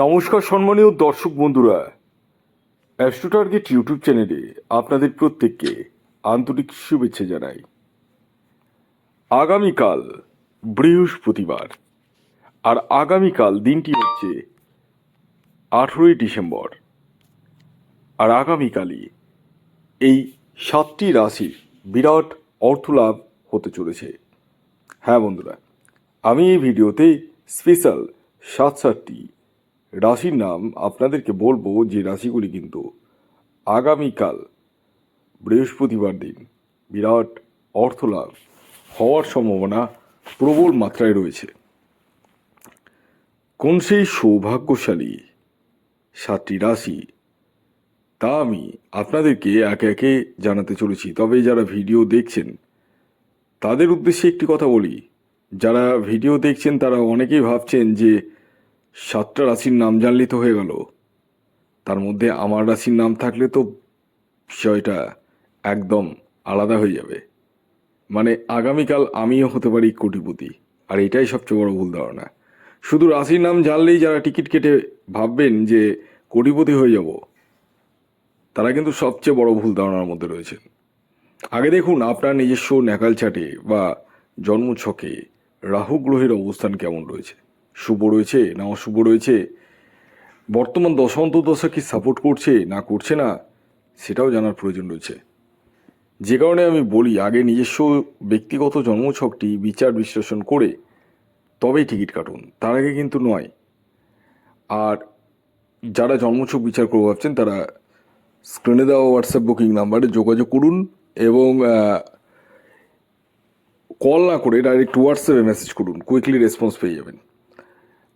নমস্কার সম্মানীয় দর্শক বন্ধুরা, অ্যাস্ট্রো টার্গেট ইউটিউব চ্যানেলে আপনাদের প্রত্যেককে আন্তরিক শুভেচ্ছা জানাই। আগামীকাল বৃহস্পতিবার, আর আগামীকাল দিনটি হচ্ছে 18ই ডিসেম্বর। আর আগামীকালই এই 7টি রাশির বিরাট অর্থলাভ হতে চলেছে। হ্যাঁ বন্ধুরা, আমি এই ভিডিওতে স্পেশাল 7টি রাশির নাম আপনাদেরকে বলবো, যে রাশিগুলি কিন্তু আগামীকাল বৃহস্পতিবার দিন বিরাট অর্থলাভ হওয়ার সম্ভাবনা প্রবল মাত্রায় রয়েছে। কোন সেই সৌভাগ্যশালী 7টি রাশি, তা আমি আপনাদেরকে একে একে জানাতে চলেছি। তবে যারা ভিডিও দেখছেন তাদের উদ্দেশ্যে একটি কথা বলি। যারা ভিডিও দেখছেন তারা অনেকেই ভাবছেন যে 7টা রাশির নাম জানলে তো হয়ে গেল, তার মধ্যে আমার রাশির নাম থাকলে তো বিষয়টা একদম আলাদা হয়ে যাবে, মানে আগামীকাল আমিও হতে পারি কোটিপতি। আর এটাই সবচেয়ে বড় ভুল ধারণা। শুধু রাশির নাম জানলেই যারা টিকিট কেটে ভাববেন যে কোটিপতি হয়ে যাব, তারা কিন্তু সবচেয়ে বড় ভুল ধারণার মধ্যে রয়েছেন। আগে দেখুন আপনার নিজস্ব ন্যাকাল চাটে বা জন্মছকে রাহু গ্রহের অবস্থান কেমন রয়েছে, শুভ রয়েছে না অশুভ রয়েছে, বর্তমান দশা কি সাপোর্ট করছে না করছে না, সেটাও জানার প্রয়োজন রয়েছে। যে কারণে আমি বলি, আগে নিজস্ব ব্যক্তিগত জন্মছকটি বিচার বিশ্লেষণ করে তবেই টিকিট কাটুন, তার আগে কিন্তু নয়। আর যারা জন্মছক বিচার করে ভাবছেন তারা স্ক্রিনে দেওয়া হোয়াটসঅ্যাপ বুকিং নাম্বারে যোগাযোগ করুন, এবং কল না করে ডাইরেক্ট হোয়াটসঅ্যাপে মেসেজ করুন, কুইকলি রেসপন্স পেয়ে যাবেন।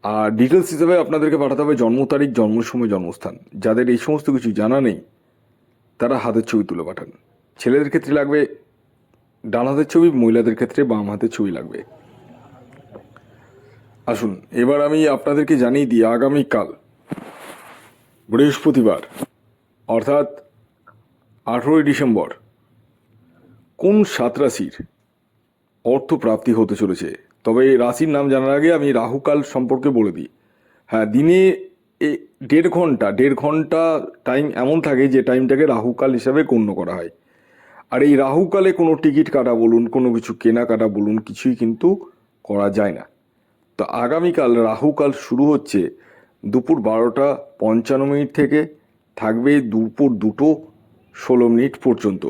আর ডিটেলস হিসেবে আপনাদেরকে পাঠাতে হবে জন্ম তারিখ, জন্ম সময়, জন্মস্থান। যাদের এই সমস্ত কিছু জানা নেই তারা হাতের ছবি তুলে পাঠান। ছেলেদের ক্ষেত্রে লাগবে ডান হাতের ছবি, মহিলাদের ক্ষেত্রে বাম হাতের ছবি লাগবে। আসুন এবার আমি আপনাদেরকে জানিয়ে দিই, আগামীকাল বৃহস্পতিবার অর্থাৎ 18ই ডিসেম্বর কোন 7 রাশির অর্থপ্রাপ্তি হতে চলেছে। তবে এই রাশির নাম জানার আগে আমি রাহুকাল সম্পর্কে বলে দিই। হ্যাঁ, দিনে 1.5 ঘন্টা টাইম এমন থাকে যে টাইমটাকে রাহুকাল হিসাবে গণ্য করা হয়। আর এই রাহুকালে কোনো টিকিট কাটা বলুন, কোনো কিছু কেনাকাটা বলুন, কিছুই কিন্তু করা যায় না। তো আগামীকাল রাহুকাল শুরু হচ্ছে দুপুর 12টা 55 থেকে, থাকবে দুপুর 2টো 16 পর্যন্ত।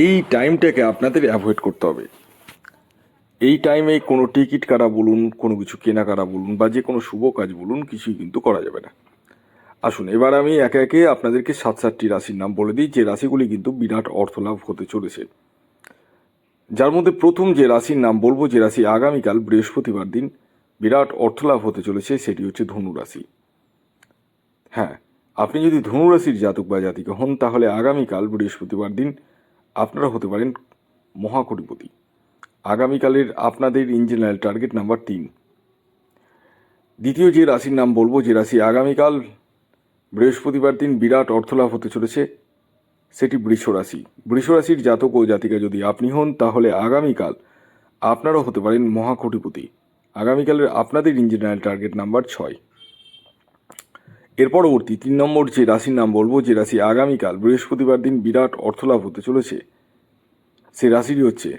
এই টাইমটাকে আপনাদের অ্যাভয়েড করতে হবে। এই টাইমে কোনো টিকিট কাটা বলুন, কোনো কিছু কেনাকাটা বলুন, বা যে কোনো শুভ কাজ বলুন, কিছুই কিন্তু করা যাবে না। আসুন এবার আমি একে একে আপনাদেরকে 7টি রাশির নাম বলে দিই, যে রাশিগুলি কিন্তু বিরাট অর্থলাভ হতে চলেছে। যার মধ্যে প্রথম যে রাশির নাম বলবো, যে রাশি আগামীকাল বৃহস্পতিবার দিন বিরাট অর্থলাভ হতে চলেছে, সেটি হচ্ছে ধনু রাশি। হ্যাঁ, আপনি যদি ধনু রাশির জাতক বা জাতিকা হন, তাহলে আগামীকাল বৃহস্পতিবার দিন আপনারা হতে পারেন মহাকোটিপতি। আগামীকালের আপনাদের ইঞ্জিনিয়ার টার্গেট নাম্বার 3। দ্বিতীয় যে রাশির নাম বলবো, যে রাশি আগামীকাল বৃহস্পতিবার দিন বিরাট অর্থলাভ হতে চলেছে, সেটি বৃষ রাশি। বৃষ রাশির জাতক ও জাতিকা যদি আপনি হন, তাহলে আগামীকাল আপনারাও হতে পারেন মহাকোটিপতি। আগামীকালের আপনাদের ইঞ্জিনিয়ার টার্গেট নাম্বার 6। এর পরবর্তী 3 নম্বর যে রাশির নাম বলবো, যে রাশি আগামীকাল বৃহস্পতিবার দিন বিরাট অর্থলাভ হতে চলেছে, সে রাশিটি হচ্ছে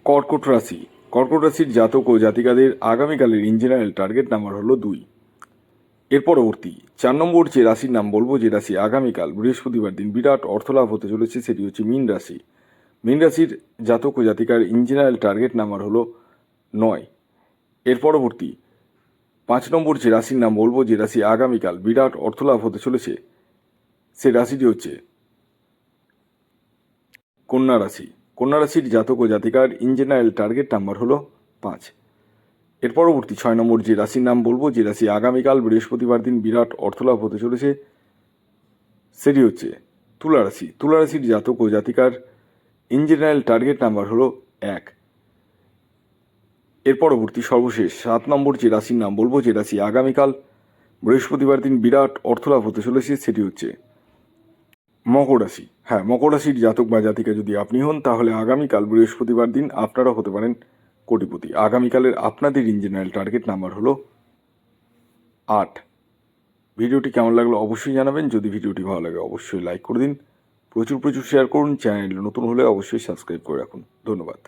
কর্কট রাশি। কর্কট রাশির জাতক ও জাতিকাদের আগামীকালের ইঞ্জিনিয়ার টার্গেট নাম্বার হলো 2। এর পরবর্তী 4 নম্বর যে রাশির নাম বলবো, যে রাশি আগামীকাল বৃহস্পতিবার দিন বিরাট অর্থলাভ হতে চলেছে, সেটি হচ্ছে মীন রাশি। মীন রাশির জাতক ও জাতিকার ইঞ্জিনিয়ার টার্গেট নাম্বার হলো 9। এর পরবর্তী 5 নম্বর যে রাশির নাম বলবো, যে রাশি আগামীকাল বিরাট অর্থলাভ হতে চলেছে, সে রাশিটি হচ্ছে কন্যা রাশি। কন্যা রাশির জাতক ও জাতিকার ইঞ্জিনিয়ার টার্গেট নাম্বার হলো 5। এর পরবর্তী 6 নম্বর যে রাশির নাম বলবো, যে রাশি আগামীকাল বৃহস্পতিবার দিন বিরাট অর্থলাভ হতে চলেছে, সেটি হচ্ছে তুলা রাশি। তুলা রাশির জাতক ও জাতিকার ইঞ্জিনিয়ার টার্গেট নাম্বার হলো 1। এর পরবর্তী সর্বশেষ 7 নম্বর যে রাশির নাম বলবো, যে রাশি আগামীকাল বৃহস্পতিবার দিন বিরাট অর্থলাভ হতে চলেছে, সেটি হচ্ছে মকর রাশি। হ্যাঁ, মকর রাশির জাতক বা জাতিকা যদি আপনি হন, তাহলে আগামীকাল বৃহস্পতিবার দিন আপনারা হতে পারেন কোটিপতি। আগামীকালের আপনাদের ইঞ্জিনিয়ার টার্গেট নাম্বার হলো 8। ভিডিওটি কেমন লাগলো অবশ্যই জানাবেন। যদি ভিডিওটি ভালো লাগে অবশ্যই লাইক করে দিন, প্রচুর শেয়ার করুন। চ্যানেল নতুন হলে অবশ্যই সাবস্ক্রাইব করে রাখুন। ধন্যবাদ।